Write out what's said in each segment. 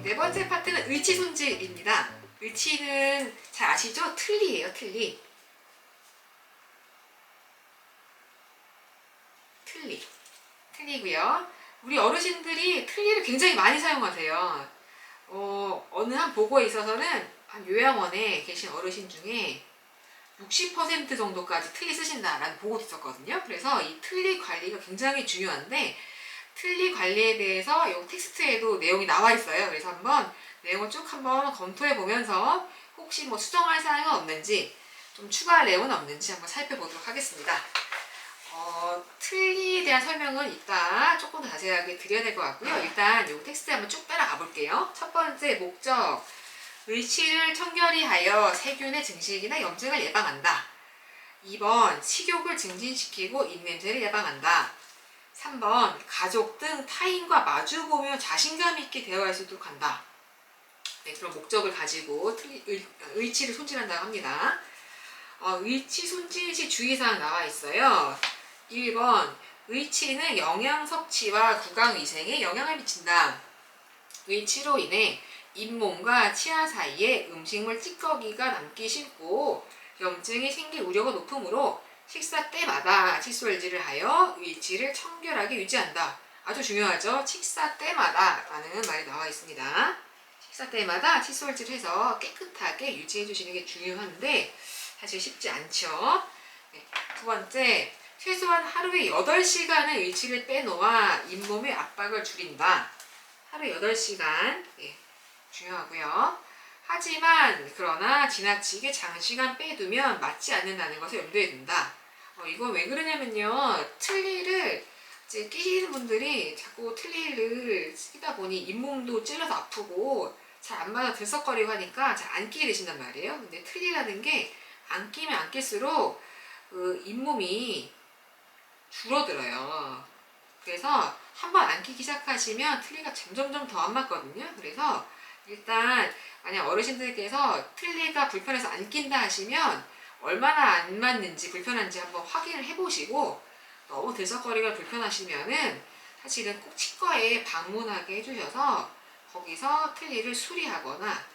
네 번째 파트는 의치 손질입니다. 의치는 잘 아시죠? 틀니예요, 틀니. 틀니고요. 우리 어르신들이 틀니를 굉장히 많이 사용하세요. 어느 한 보고에 있어서는 한 요양원에 계신 어르신 중에 60% 정도까지 틀니 쓰신다라는 보고도 있었거든요. 그래서 이 틀니 관리가 굉장히 중요한데, 틀니 관리에 대해서 이 텍스트에도 내용이 나와 있어요. 그래서 한번 내용을 쭉 한번 검토해 보면서 혹시 뭐 수정할 사항은 없는지, 좀 추가할 내용은 없는지 한번 살펴보도록 하겠습니다. 틀니에 대한 설명은 이따 조금 더 자세하게 드려야 될 것 같고요. 일단 이 텍스트 한번 쭉 따라가 볼게요. 첫 번째 목적, 의치를 청결히 하여 세균의 증식이나 염증을 예방한다. 2번, 식욕을 증진시키고 입냄새를 예방한다. 3번, 가족 등 타인과 마주보며 자신감 있게 대화할 수 있도록 한다. 네, 그런 목적을 가지고 의치를 손질한다고 합니다. 의치 손질 시 주의사항 나와 있어요. 1번, 의치는 영양 섭취와 구강위생에 영향을 미친다. 의치로 인해 잇몸과 치아 사이에 음식물 찌꺼기가 남기 쉽고 염증이 생길 우려가 높으므로 식사 때마다 칫솔질을 하여 의치를 청결하게 유지한다. 아주 중요하죠. 식사 때마다 라는 말이 나와 있습니다. 식사 때마다 칫솔질해서 깨끗하게 유지해 주시는 게 중요한데 사실 쉽지 않죠. 네, 두 번째, 최소한 하루에 8시간의 의치를 빼놓아 잇몸의 압박을 줄인다. 하루에 8시간. 네, 중요하고요. 하지만 그러나 지나치게 장시간 빼두면 맞지 않는다는 것을 염두에 둔다. 이건 왜 그러냐면요. 틀니를 이제 끼시는 분들이 자꾸 틀니를 쓰다 보니 잇몸도 찔러서 아프고 잘 안 맞아 들썩거리고 하니까 잘 안 끼게 되신단 말이에요. 근데 틀니라는 게 안 끼면 안 낄수록 그 잇몸이 줄어들어요. 그래서 한번 안 끼기 시작하시면 틀니가 점점점 더 안 맞거든요. 그래서 일단 만약 어르신들께서 틀니가 불편해서 안 낀다 하시면 얼마나 안 맞는지 불편한지 한번 확인을 해보시고, 너무 들썩거리가 불편하시면은 사실은 꼭 치과에 방문하게 해주셔서 거기서 틀니를 수리하거나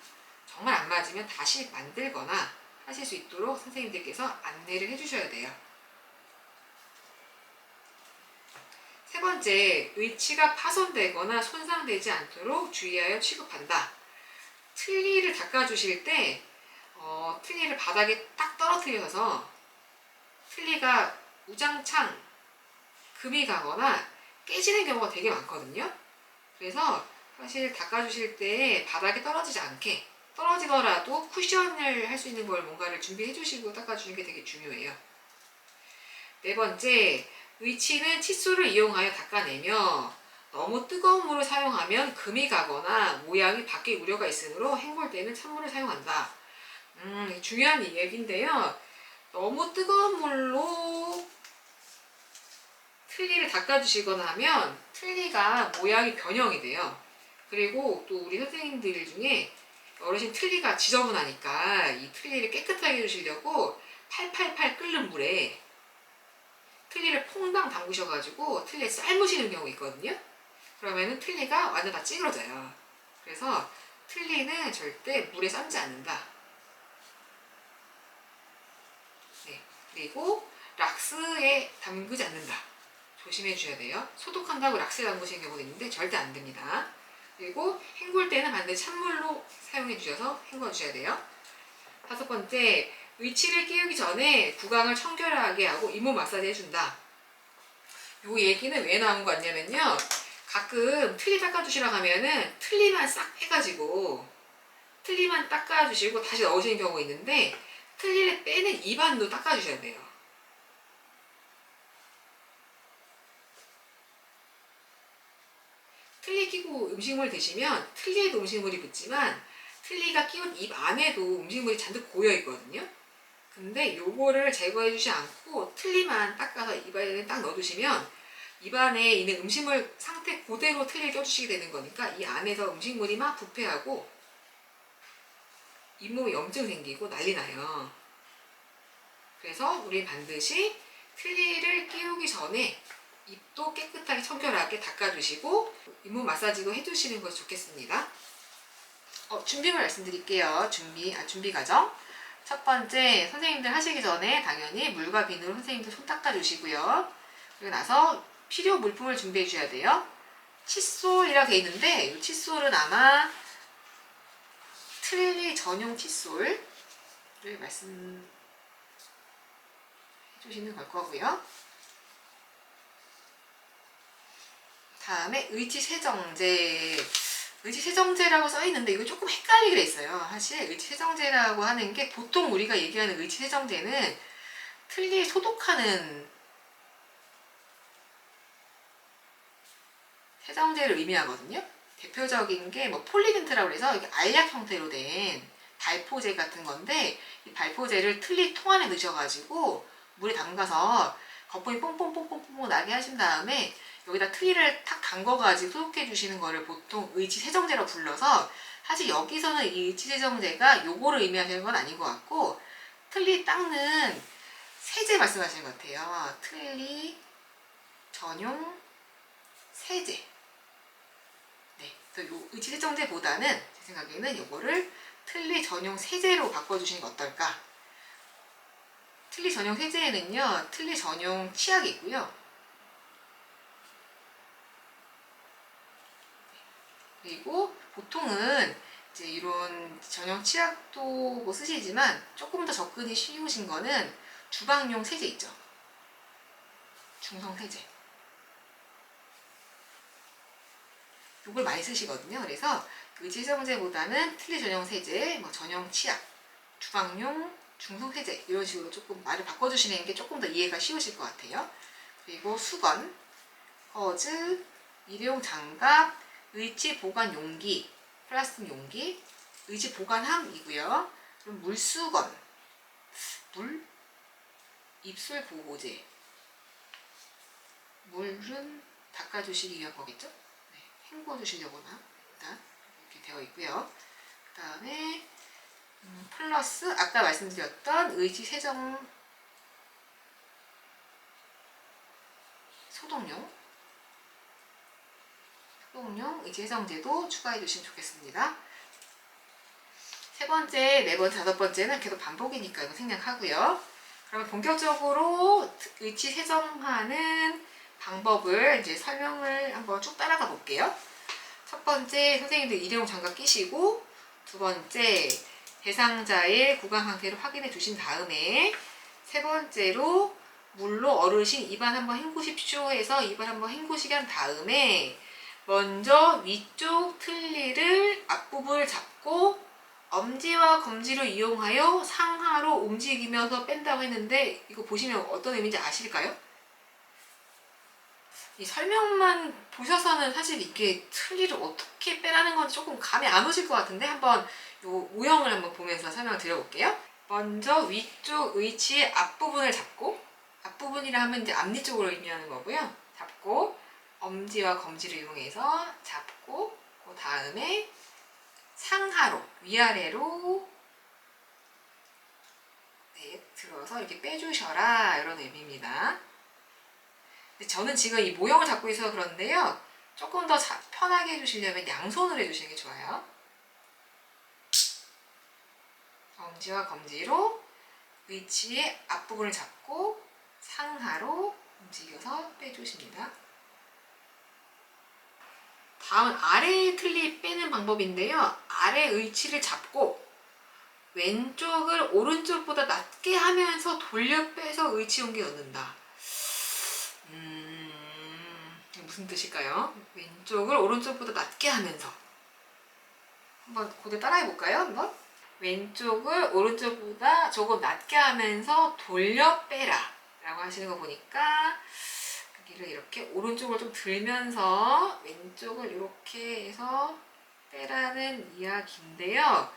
정말 안 맞으면 다시 만들거나 하실 수 있도록 선생님들께서 안내를 해주셔야 돼요. 세 번째, 의치가 파손되거나 손상되지 않도록 주의하여 취급한다. 틀니를 닦아주실 때 틀니를 바닥에 딱 떨어뜨려서 틀니가 우장창 금이 가거나 깨지는 경우가 되게 많거든요. 그래서 사실 닦아주실 때 바닥에 떨어지지 않게, 떨어지더라도 쿠션을 할 수 있는 걸 뭔가를 준비해 주시고 닦아주는 게 되게 중요해요. 네 번째, 의치는 칫솔을 이용하여 닦아내며 너무 뜨거운 물을 사용하면 금이 가거나 모양이 바뀔 우려가 있으므로 헹굴 때는 찬물을 사용한다. 중요한 얘기인데요. 너무 뜨거운 물로 틀니를 닦아주시거나 하면 틀니가 모양이 변형이 돼요. 그리고 또 우리 선생님들 중에 어르신 틀니가 지저분하니까 이 틀니를 깨끗하게 해주시려고 팔팔팔 끓는 물에 틀니를 퐁당 담그셔가지고 틀니에 삶으시는 경우 있거든요. 그러면은 틀니가 완전 다 찌그러져요. 그래서 틀니는 절대 물에 삶지 않는다. 네, 그리고 락스에 담그지 않는다. 조심해 주셔야 돼요. 소독한다고 락스에 담그시는 경우도 있는데 절대 안 됩니다. 그리고 헹굴 때는 반드시 찬물로 사용해 주셔서 헹궈 주셔야 돼요. 다섯 번째, 의치를 끼우기 전에 구강을 청결하게 하고 잇몸 마사지 해준다. 이 얘기는 왜 나온 거 같냐면요. 가끔 틀니 닦아주시라고 하면은 틀니만 싹 빼가지고 틀니만 닦아주시고 다시 넣으시는 경우가 있는데, 틀니를 빼는 입안도 닦아주셔야 돼요. 틀니 끼고 음식물 드시면 틀니에도 음식물이 붙지만 틀니가 끼운 입 안에도 음식물이 잔뜩 고여 있거든요. 근데 요거를 제거해 주지 않고 틀니만 닦아서 입안에 딱 넣어두시면 입안에 있는 음식물 상태 그대로 틀니를 껴주시게 되는 거니까 이 안에서 음식물이 막 부패하고 잇몸에 염증 생기고 난리 나요. 그래서 우리 반드시 틀니를 끼우기 전에 입도 깨끗하게 청결하게 닦아주시고 잇몸 마사지도 해주시는 것이 좋겠습니다. 준비물 말씀드릴게요. 준비 과정. 첫 번째, 선생님들 하시기 전에 당연히 물과 비누로 선생님들 손 닦아주시고요. 그리고 나서 필요 물품을 준비해 주셔야 돼요. 칫솔이라고 되어 있는데 이 칫솔은 아마 트릴리 전용 칫솔을 말씀해 주시는 걸 거고요. 다음에 의치세정제라고 써있는데 이거 조금 헷갈리게 돼 있어요. 사실 의치세정제라고 하는 게 보통 우리가 얘기하는 의치세정제는 틀니 소독하는 세정제를 의미하거든요. 대표적인 게 뭐 폴리덴트라고 해서 이게 알약 형태로 된 발포제 같은 건데 이 발포제를 틀니 통 안에 넣으셔가지고 물에 담가서 거품이 뽕뽕뽕뽕뽕 나게 하신 다음에 여기다 틀니를 탁 담궈가지고 소독해 주시는 거를 보통 의치세정제라고 불러서 사실 여기서는 이 의치세정제가 요거를 의미하시는 건 아닌 것 같고 틀니 닦는 세제 말씀하시는 것 같아요. 틀니 전용 세제. 네, 그래서 요 의치세정제보다는 제 생각에는 요거를 틀니 전용 세제로 바꿔주시는 게 어떨까? 틀니 전용 세제에는요, 틀니 전용 치약이 있고요. 그리고 보통은 이제 이런 전용 치약도 뭐 쓰시지만 조금 더 접근이 쉬우신 거는 주방용 세제 있죠. 중성 세제. 이걸 많이 쓰시거든요. 그래서 의치세정제보다는 틀니 전용 세제, 뭐 전용 치약, 주방용 중성 세제 이런 식으로 조금 말을 바꿔주시는 게 조금 더 이해가 쉬우실 것 같아요. 그리고 수건, 허즈, 일회용 장갑, 의치 보관 용기, 플라스틱 용기, 의치 보관함이고요. 그럼 물수건, 입술 보호제, 물은 닦아주시기 위한 거겠죠? 네, 헹궈주시려거나 일단 이렇게 되어 있고요. 그 다음에 플러스 아까 말씀드렸던 의치 세정 소독용 의치 세정제도 추가해 주시면 좋겠습니다. 세 번째, 네 번째, 다섯 번째는 계속 반복이니까 이거 생략하고요. 그러면 본격적으로 의치 세정하는 방법을 이제 설명을 한번 쭉 따라가 볼게요. 첫 번째, 선생님들 일회용 장갑 끼시고, 두 번째, 대상자의 구강 상태를 확인해 주신 다음에, 세 번째로 물로 어르신 입안 한번 헹구십시오 해서 입안 한번 헹구시게 한 다음에 먼저 위쪽 틀니를 앞부분을 잡고 엄지와 검지를 이용하여 상하로 움직이면서 뺀다고 했는데 이거 보시면 어떤 의미인지 아실까요? 이 설명만 보셔서는 사실 이게 틀니를 어떻게 빼라는 건 조금 감이 안 오실 것 같은데 한번 요 모형을 한번 보면서 설명을 드려볼게요. 먼저 위쪽 의치의 앞부분을 잡고 앞부분이라 하면 이제 앞니 쪽으로 의미하는 거고요. 잡고 엄지와 검지를 이용해서 잡고 그 다음에 상하로 위아래로 들어서 이렇게 빼주셔라 이런 의미입니다. 저는 지금 이 모형을 잡고 있어서 그런데요. 조금 더 편하게 해주시려면 양손으로 해주시는 게 좋아요. 엄지와 검지로 의치의 앞부분을 잡고 상하로 움직여서 빼주십니다. 다음은 아래 틀니 빼는 방법인데요. 아래 의치를 잡고 왼쪽을 오른쪽보다 낮게 하면서 돌려 빼서 의치 용기에 넣는다. 무슨 뜻일까요? 왼쪽을 오른쪽보다 낮게 하면서 한번 그대로 따라해 볼까요? 한번 왼쪽을 오른쪽보다 조금 낮게 하면서 돌려 빼라 라고 하시는 거 보니까 여기를 이렇게 오른쪽을 좀 들면서 왼쪽을 이렇게 해서 빼라는 이야기인데요.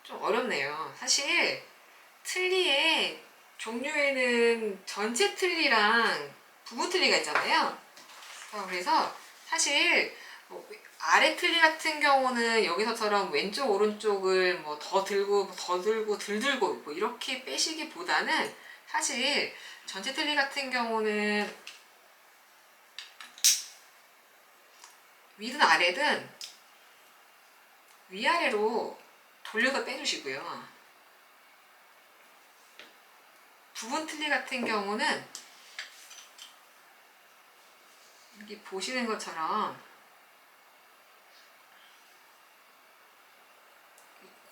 좀 어렵네요. 사실 틀니의 종류에는 전체 틀니랑 부분 틀니가 있잖아요. 그래서 사실 뭐 아래 틀니 같은 경우는 여기서처럼 왼쪽 오른쪽을 뭐 더 들고 덜 들고 뭐 이렇게 빼시기보다는 사실 전체 틀니 같은 경우는 위든 아래든 위아래로 돌려서 빼주시고요. 부분 틀니 같은 경우는 여기 보시는 것처럼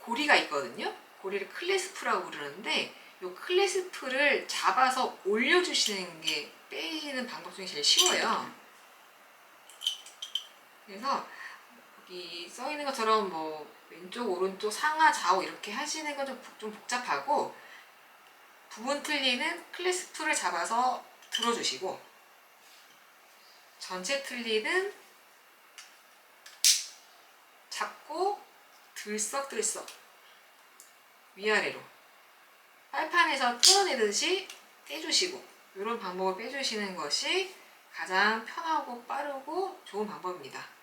고리가 있거든요. 고리를 클래스프라고 부르는데 이 클래스프를 잡아서 올려주시는 게 빼시는 방법 중에 제일 쉬워요. 그래서 여기 써 있는 것처럼 뭐 왼쪽, 오른쪽, 상하, 좌우 이렇게 하시는 건 좀 복잡하고, 부분 틀니는 클래스프를 잡아서 들어주시고, 전체 틀니는 잡고 들썩들썩 위아래로 빨판에서 뜯어내듯이 떼주시고, 이런 방법을 빼주시는 것이 가장 편하고 빠르고 좋은 방법입니다.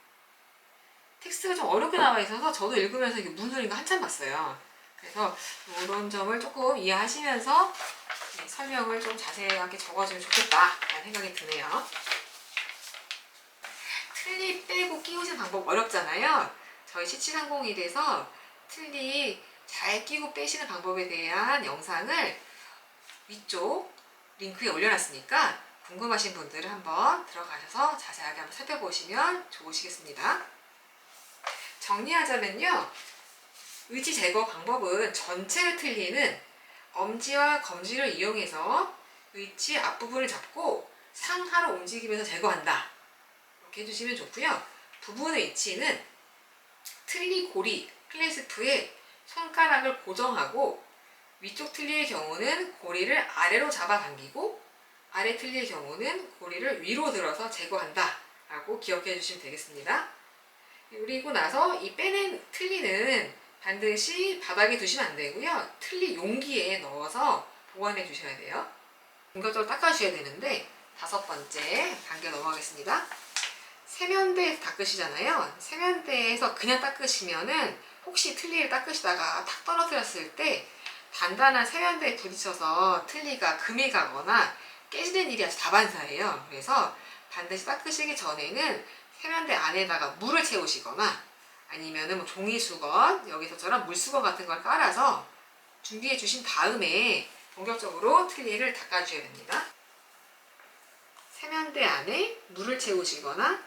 텍스트가 좀 어렵게 나와 있어서 저도 읽으면서 이게 무슨 소리인가 한참 봤어요. 그래서 이런 점을 조금 이해하시면서 설명을 좀 자세하게 적어주면 좋겠다라는 생각이 드네요. 틀니 빼고 끼우시는 방법 어렵잖아요. 저희 C730일에서 틀니 잘 끼고 빼시는 방법에 대한 영상을 위쪽 링크에 올려놨으니까 궁금하신 분들은 한번 들어가셔서 자세하게 한번 살펴보시면 좋으시겠습니다. 정리하자면요, 의지 제거 방법은 전체를 틀니는 엄지와 검지를 이용해서 의치 앞부분을 잡고 상하로 움직이면서 제거한다, 이렇게 해주시면 좋고요. 부분의 위치는 틀니 고리 클래스프에 손가락을 고정하고, 위쪽 틀니의 경우는 고리를 아래로 잡아당기고, 아래 틀니의 경우는 고리를 위로 들어서 제거한다 라고 기억해 주시면 되겠습니다. 그리고 나서 이 빼낸 틀니는 반드시 바닥에 두시면 안 되고요. 틀니 용기에 넣어서 보관해 주셔야 돼요. 본격적으로 닦아주셔야 되는데, 5번째 단계 넘어가겠습니다. 세면대에서 닦으시잖아요. 세면대에서 그냥 닦으시면은 혹시 틀니를 닦으시다가 탁 떨어뜨렸을 때 단단한 세면대에 부딪혀서 틀니가 금이 가거나 깨지는 일이 아주 다반사예요. 그래서 반드시 닦으시기 전에는 세면대 안에다가 물을 채우시거나 아니면은 뭐 종이수건, 여기서처럼 물수건 같은 걸 깔아서 준비해 주신 다음에 본격적으로 틀니를 닦아주셔야 됩니다. 세면대 안에 물을 채우시거나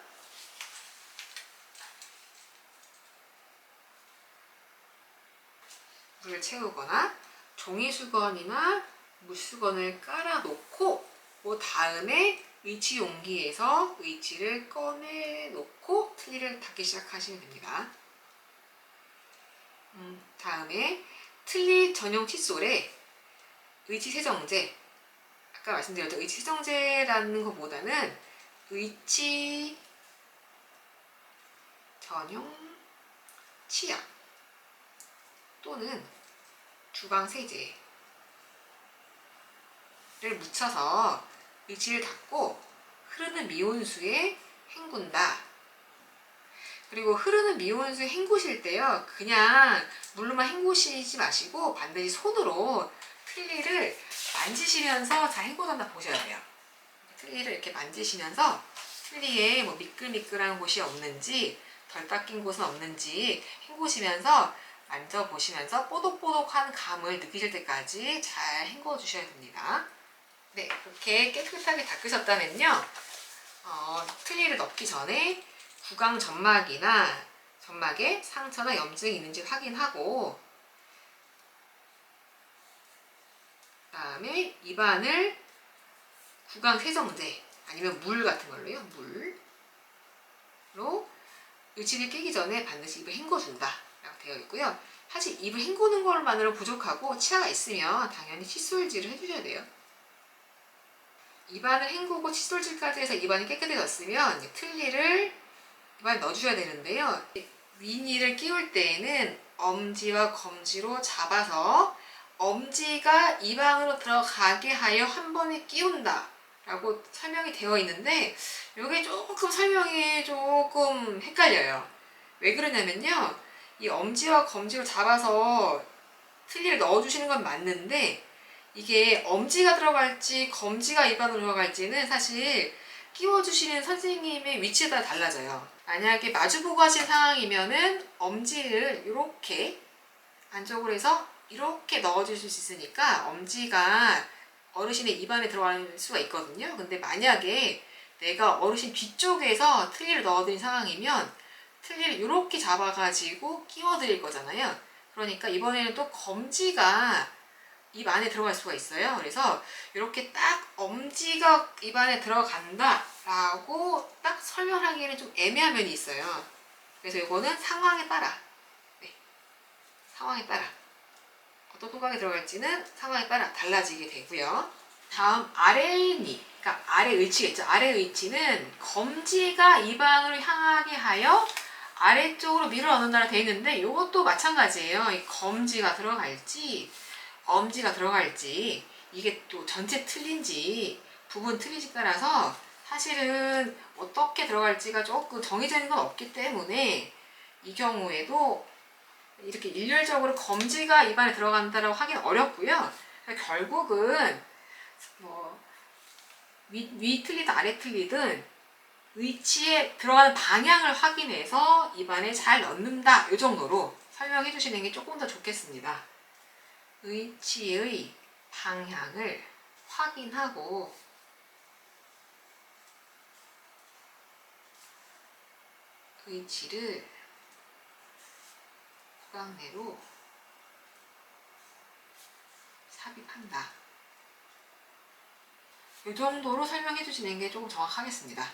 물을 채우거나 종이수건이나 물수건을 깔아 놓고, 그 다음에 의치 용기에서 의치를 꺼내 놓고 틀니를 닦기 시작하시면 됩니다. 다음에 틀니 전용 칫솔에 의치 세정제, 아까 말씀드렸던 의치 세정제라는 것보다는 의치 전용 치약 또는 주방 세제를 묻혀서 의치를 닦고 흐르는 미온수에 헹군다. 그리고 흐르는 미온수에 헹구실 때요, 그냥 물로만 헹구시지 마시고 반드시 손으로 틀니를 만지시면서 잘 헹궈졌나 보셔야 돼요. 틀니를 이렇게 만지시면서 틀니에 뭐 미끌미끌한 곳이 없는지, 덜 닦인 곳은 없는지 헹구시면서 만져보시면서 뽀독뽀독한 감을 느끼실 때까지 잘 헹궈 주셔야 됩니다. 네, 그렇게 깨끗하게 닦으셨다면요, 틀니를 넣기 전에 구강 점막이나 점막에 상처나 염증이 있는지 확인하고, 그 다음에 입안을 구강 세정제 아니면 물 같은 걸로요, 물로 의치를 끼기 전에 반드시 입을 헹궈준다 라고 되어 있고요. 사실 입을 헹구는 것만으로 부족하고 치아가 있으면 당연히 칫솔질을 해주셔야 돼요. 입안을 헹구고 칫솔질까지 해서 입안이 깨끗해졌으면 틀니를 입안에 넣어주셔야 되는데요. 위니를 끼울 때에는 엄지와 검지로 잡아서 엄지가 입 안으로 들어가게 하여 한 번에 끼운다 라고 설명이 되어 있는데, 이게 조금 설명이 조금 헷갈려요. 왜 그러냐면요, 이 엄지와 검지로 잡아서 틀니를 넣어주시는 건 맞는데, 이게 엄지가 들어갈지 검지가 입 안으로 들어갈지는 사실 끼워주시는 선생님의 위치에 따라 달라져요. 만약에 마주보고 하신 상황이면은 엄지를 이렇게 안쪽으로 해서 이렇게 넣어주실 수 있으니까 엄지가 어르신의 입안에 들어갈 수가 있거든요. 근데 만약에 내가 어르신 뒤쪽에서 틀니를 넣어드린 상황이면 틀니를 이렇게 잡아가지고 끼워드릴 거잖아요. 그러니까 이번에는 또 검지가 입 안에 들어갈 수가 있어요. 그래서 이렇게 딱 엄지가 입 안에 들어간다 라고 딱 설명하기에는 좀 애매한 면이 있어요. 그래서 이거는 상황에 따라, 네, 상황에 따라 어떤 통각이 들어갈지는 상황에 따라 달라지게 되고요. 다음 아래니, 그러니까 아래 의치가 있죠. 아래 의치는 검지가 입안으로 향하게 하여 아래쪽으로 밀어 넣는다라 되어 있는데 이것도 마찬가지예요. 이 검지가 들어갈지 엄지가 들어갈지 이게 또 전체 틀린지 부분 틀린지 따라서 사실은 어떻게 들어갈지가 조금 정해져 있는 건 없기 때문에 이 경우에도 이렇게 일률적으로 검지가 입안에 들어간다라고 하기는 어렵고요. 결국은 뭐 위 틀리든 아래 틀리든 의치에 들어가는 방향을 확인해서 입안에 잘 넣는다 이 정도로 설명해 주시는 게 조금 더 좋겠습니다. 의치의 방향을 확인하고 의치를 구강내로 삽입한다. 이 정도로 설명해 주시는 게 조금 정확하겠습니다.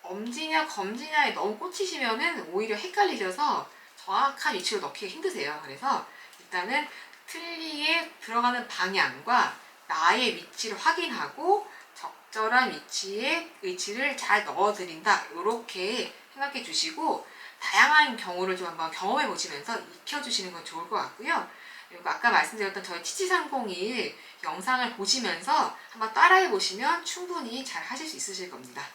엄지냐 검지냐에 너무 꽂히시면은 오히려 헷갈리셔서 정확한 위치로 넣기가 힘드세요. 그래서 일단은 틀니에 들어가는 방향과 나의 위치를 확인하고 적절한 위치에 의치를 잘 넣어드린다. 이렇게 생각해 주시고 다양한 경우를 좀 한번 경험해 보시면서 익혀주시는 건 좋을 것 같고요. 그리고 아까 말씀드렸던 저희 TT301 영상을 보시면서 한번 따라해 보시면 충분히 잘 하실 수 있으실 겁니다.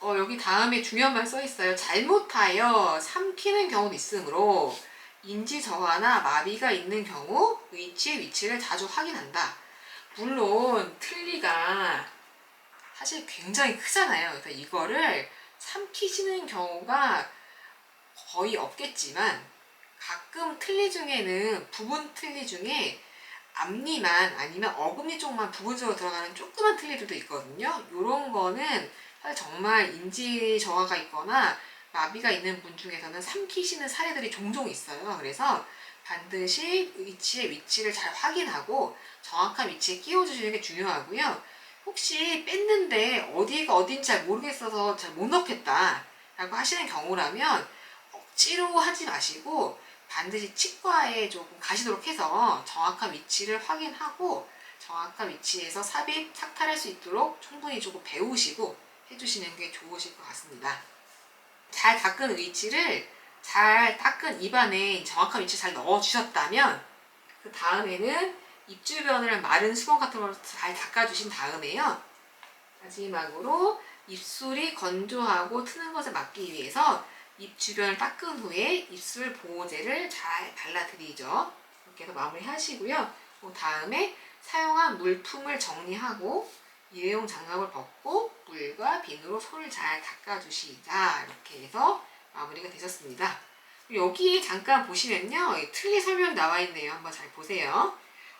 여기 다음에 중요한 말 써 있어요. 잘못하여 삼키는 경우도 있으므로 인지 저하나 마비가 있는 경우 의치의 위치를 자주 확인한다. 물론 틀니가 사실 굉장히 크잖아요. 그래서 이거를 삼키시는 경우가 거의 없겠지만 가끔 틀니 중에는 부분 틀니 중에 앞니만 아니면 어금니 쪽만 부분적으로 들어가는 조그만 틀니들도 있거든요. 이런 거는 사실 정말 인지 저하가 있거나 마비가 있는 분 중에서는 삼키시는 사례들이 종종 있어요. 그래서 반드시 의치의 위치를 잘 확인하고 정확한 위치에 끼워주시는 게 중요하고요. 혹시 뺐는데 어디가 어딘지 잘 모르겠어서 잘 못 넣겠다 라고 하시는 경우라면 억지로 하지 마시고 반드시 치과에 조금 가시도록 해서 정확한 위치를 확인하고 정확한 위치에서 삽입, 착탈할 수 있도록 충분히 조금 배우시고 해주시는 게 좋으실 것 같습니다. 잘 닦은 의치를 잘 닦은 입안에 정확한 위치 잘 넣어주셨다면 그 다음에는 입 주변을 마른 수건 같은 걸로 잘 닦아주신 다음에요. 마지막으로 입술이 건조하고 트는 것을 막기 위해서 입 주변을 닦은 후에 입술 보호제를 잘 발라드리죠. 이렇게 해서 마무리 하시고요. 그 다음에 사용한 물품을 정리하고 일회용 장갑을 벗고 물과 비누로 손을 잘 닦아주시자. 이렇게 해서 마무리가 되셨습니다. 여기에 잠깐 보시면요. 틀니 설명 나와 있네요. 한번 잘 보세요.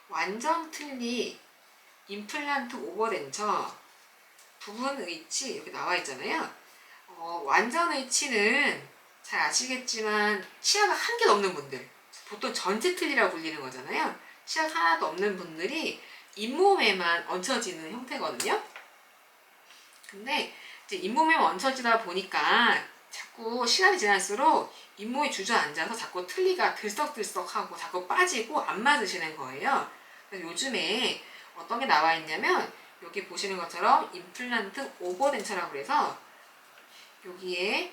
완전 틀니, 임플란트 오버덴처, 부분 의치 이렇게 나와 있잖아요. 완전 의치는 잘 아시겠지만 치아가 한 개 넘는 분들, 보통 전체 틀니라고 불리는 거잖아요. 치아가 하나도 없는 분들이 잇몸에만 얹혀지는 형태거든요. 근데 이제 잇몸에만 얹혀지다 보니까 자꾸 시간이 지날수록 잇몸이 주저앉아서 자꾸 틀니가 들썩들썩하고 자꾸 빠지고 안 맞으시는 거예요. 그래서 요즘에 어떤 게 나와 있냐면 여기 보시는 것처럼 임플란트 오버덴처라고 해서 여기에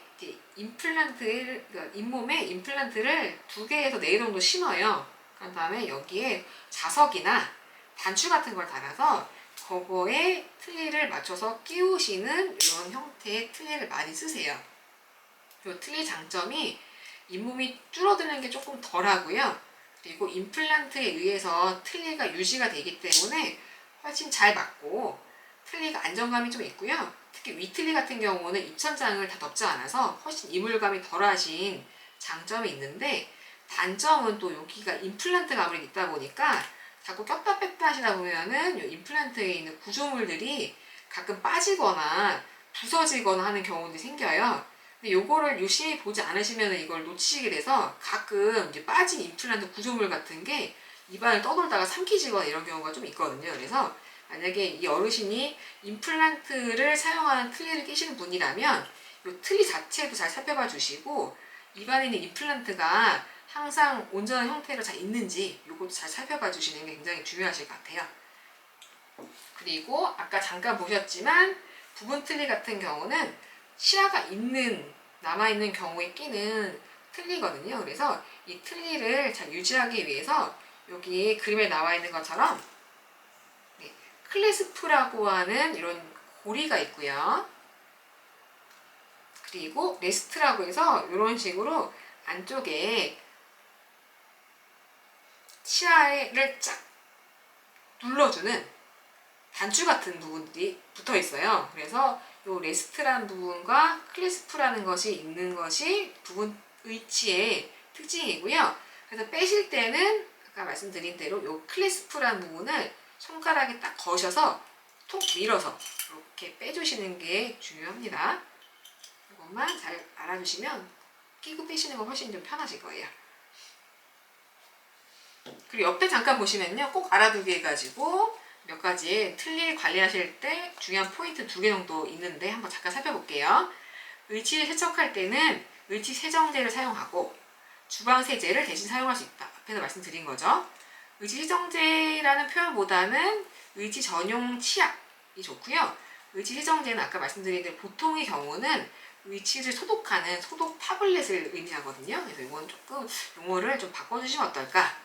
임플란트를, 그러니까 잇몸에 임플란트를 2개에서 4개 정도 심어요. 그런 다음에 여기에 자석이나 단추 같은 걸 달아서 그거에 틀니를 맞춰서 끼우시는 이런 형태의 틀니를 많이 쓰세요. 이 틀니 장점이 잇몸이 줄어드는 게 조금 덜하고요. 그리고 임플란트에 의해서 틀니가 유지가 되기 때문에 훨씬 잘 맞고 틀니가 안정감이 좀 있고요. 특히 위틀리 같은 경우는 입천장을 다 덮지 않아서 훨씬 이물감이 덜하신 장점이 있는데, 단점은 또 여기가 임플란트가 아무래도 있다 보니까 자꾸 꼈다 뺐다 하시다 보면은 이 임플란트에 있는 구조물들이 가끔 빠지거나 부서지거나 하는 경우들이 생겨요. 근데 요거를 유심히 보지 않으시면 이걸 놓치게 돼서 가끔 이제 빠진 임플란트 구조물 같은 게 입안을 떠돌다가 삼키지거나 이런 경우가 좀 있거든요. 그래서 만약에 이 어르신이 임플란트를 사용하는 틀니를 끼시는 분이라면 이 틀니 자체도 잘 살펴봐 주시고, 입안에 있는 임플란트가 항상 온전한 형태로 잘 있는지 이것도 잘 살펴봐 주시는 게 굉장히 중요하실 것 같아요. 그리고 아까 잠깐 보셨지만 부분 틀니 같은 경우는 치아가 남아있는 경우에 끼는 틀니거든요. 그래서 이 틀니를 잘 유지하기 위해서 여기 그림에 나와 있는 것처럼 클래스프라고 하는 이런 고리가 있고요. 그리고 레스트라고 해서 이런 식으로 안쪽에 치아를 쫙 눌러주는 단추 같은 부분들이 붙어 있어요. 그래서 이 레스트라는 부분과 클래스프라는 것이 있는 것이 부분 의치의 특징이고요. 그래서 빼실 때는 아까 말씀드린 대로 이 클래스프라는 부분을 손가락에 딱 거셔서 톡 밀어서 이렇게 빼주시는 게 중요합니다. 이것만 잘 알아주시면 끼고 빼시는 거 훨씬 좀 편하실 거예요. 그리고 옆에 잠깐 보시면요, 꼭 알아두게 해가지고 몇 가지 틀니 관리하실 때 중요한 포인트 2개 정도 있는데 한번 잠깐 살펴볼게요. 의치를 세척할 때는 의치 세정제를 사용하고 주방 세제를 대신 사용할 수 있다. 앞에서 말씀드린 거죠. 의치 세정제라는 표현보다는 의치 전용 치약이 좋고요. 의치 세정제는 아까 말씀드린 대로 보통의 경우는 의치를 소독하는 소독 타블렛을 의미하거든요. 그래서 이건 조금 용어를 좀 바꿔주시면 어떨까.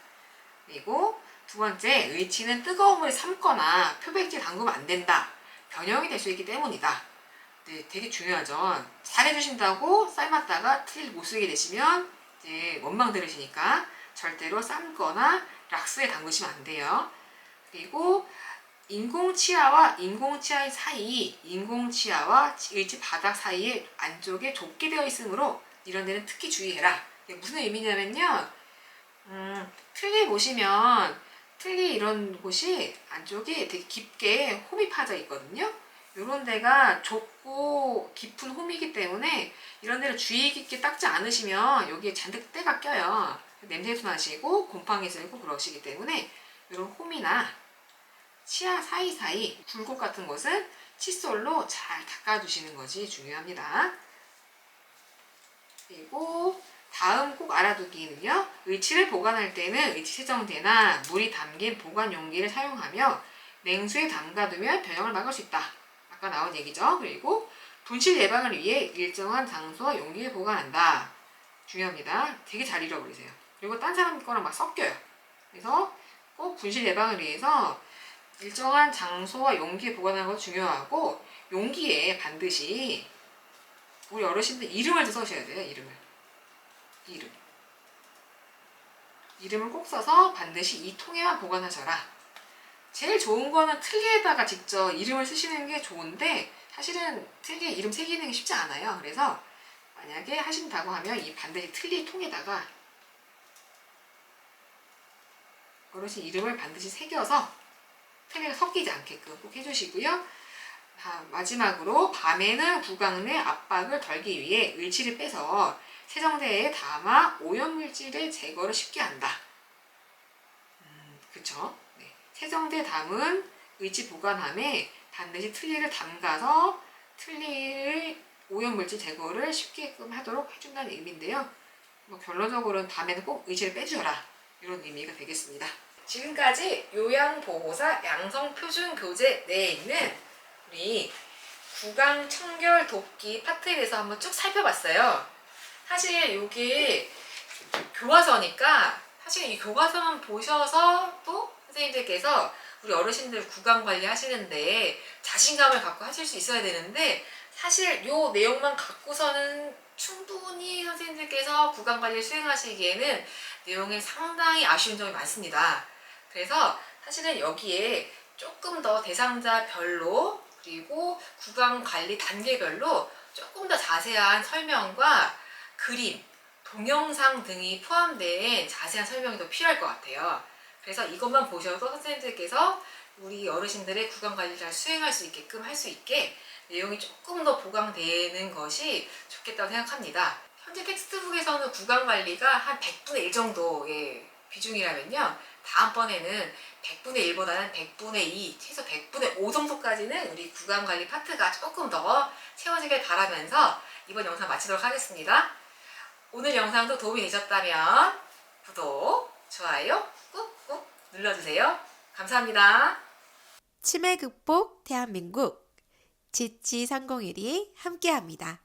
그리고 두 번째, 의치는 뜨거운 물에 삶거나 표백제 담그면 안 된다. 변형이 될 수 있기 때문이다. 네, 되게 중요하죠. 잘해주신다고 삶았다가 틀니를 못 쓰게 되시면 이제 원망 들으시니까 절대로 삶거나 락스에 담그시면 안 돼요. 그리고 인공치아와 인공치아의 사이, 인공치아와 의치 바닥 사이에 안쪽에 좁게 되어 있으므로 이런 데는 특히 주의해라. 이게 무슨 의미냐면요, 틀니 보시면 틀니 이런 곳이 안쪽에 되게 깊게 홈이 파져 있거든요. 이런 데가 좁고 깊은 홈이기 때문에 이런 데를 주의 깊게 닦지 않으시면 여기에 잔뜩 때가 껴요. 냄새도 나시고 곰팡이 들고 그러시기 때문에 이런 홈이나 치아 사이사이 굴곡 같은 곳은 칫솔로 잘 닦아주시는 것이 중요합니다. 그리고 다음 꼭 알아두기는요, 의치를 보관할 때는 의치 세정제나 물이 담긴 보관 용기를 사용하며 냉수에 담가두면 변형을 막을 수 있다. 아까 나온 얘기죠. 그리고 분실 예방을 위해 일정한 장소와 용기에 보관한다. 중요합니다. 되게 잘 잃어버리세요. 그리고 딴 사람 거랑 막 섞여요. 그래서 꼭 분실 예방을 위해서 일정한 장소와 용기에 보관하는 것도 중요하고, 용기에 반드시 우리 어르신들 이름을 써셔야 돼요. 이름을 꼭 써서 반드시 이 통에만 보관하셔라. 제일 좋은 거는 틀니에다가 직접 이름을 쓰시는 게 좋은데 사실은 틀니에 이름 새기는 게 쉽지 않아요. 그래서 만약에 하신다고 하면 이 반드시 틀니 통에다가 어르신 이름을 반드시 새겨서 틀니가 섞이지 않게끔 꼭 해주시고요. 마지막으로 밤에는 구강 내 압박을 덜기 위해 의치를 빼서 세정제에 담아 오염물질의 제거를 쉽게 한다. 그쵸? 네. 세정제 담은 의치 보관함에 반드시 틀니를 담가서 틀니의 오염물질 제거를 쉽게끔 하도록 해준다는 의미인데요. 결론적으로는 밤에는 꼭 의치를 빼주셔라. 이런 의미가 되겠습니다. 지금까지 요양보호사 양성표준교재 내에 있는 우리 구강 청결 돕기 파트에 대해서 한번 쭉 살펴봤어요. 사실 이게 교과서니까 사실 이 교과서만 보셔서 또 선생님들께서 우리 어르신들 구강 관리 하시는데 자신감을 갖고 하실 수 있어야 되는데, 사실 이 내용만 갖고서는 충분히 선생님들께서 구강 관리를 수행하시기에는 내용에 상당히 아쉬운 점이 많습니다. 그래서 사실은 여기에 조금 더 대상자별로 그리고 구강관리 단계별로 조금 더 자세한 설명과 그림, 동영상 등이 포함된 자세한 설명이 더 필요할 것 같아요. 그래서 이것만 보셔도 선생님들께서 우리 어르신들의 구강관리를 잘 수행할 수 있게끔 할 수 있게 내용이 조금 더 보강되는 것이 좋겠다고 생각합니다. 현재 텍스트북에서는 구강관리가 한 100분의 1 정도의 비중이라면요. 다음번에는 100분의 1보다는 100분의 2, 최소 100분의 5 정도까지는 우리 구강관리 파트가 조금 더 채워지길 바라면서 이번 영상 마치도록 하겠습니다. 오늘 영상도 도움이 되셨다면 구독, 좋아요 꾹꾹 눌러주세요. 감사합니다. 치매 극복 대한민국 지치301이 함께합니다.